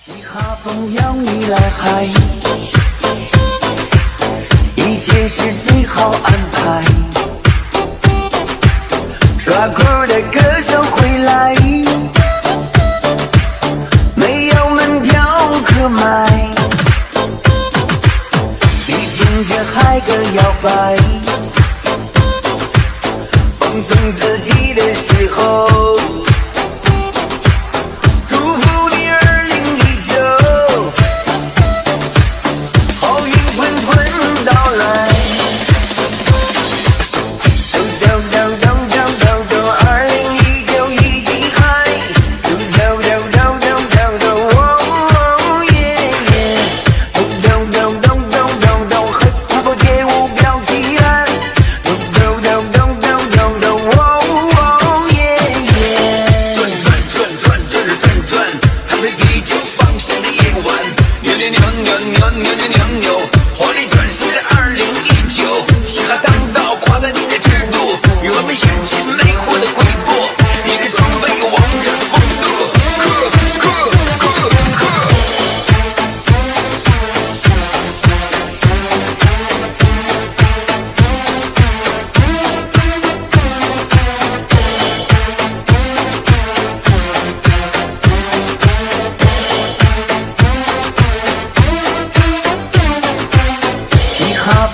嘻哈风要你来嗨，一切是最好安排。耍酷的歌手回来，没有门票可买，你听着嗨歌摇摆，放松自己的时候。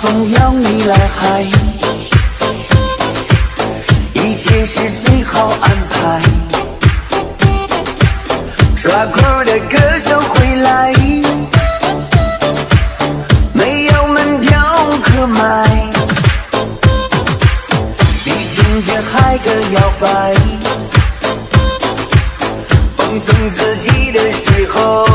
风要你来嗨，一切是最好安排。耍酷的歌手回来，没有门票可买，你听着嗨歌摇摆，放松自己的时候。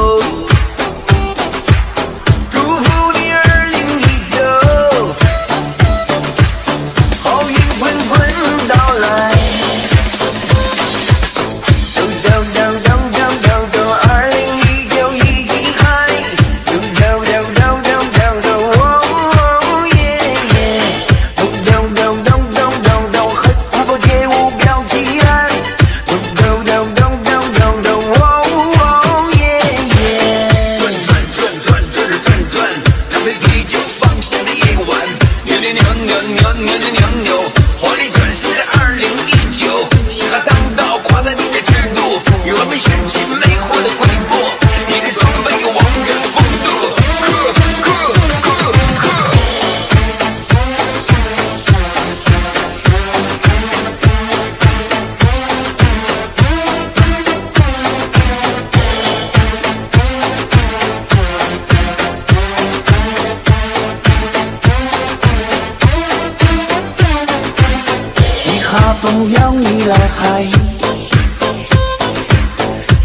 哈风要你来嗨，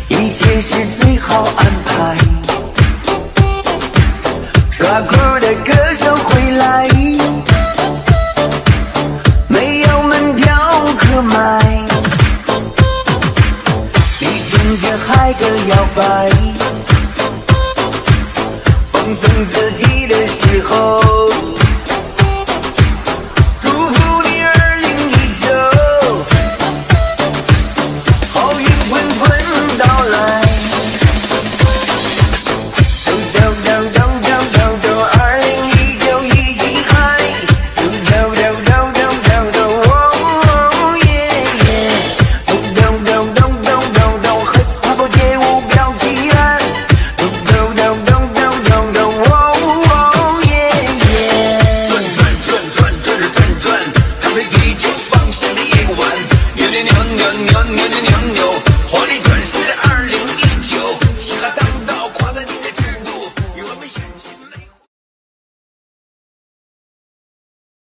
一切是最好安排。耍酷的歌手回来，没有门票可买，你听着嗨歌摇摆，放松自己的时候。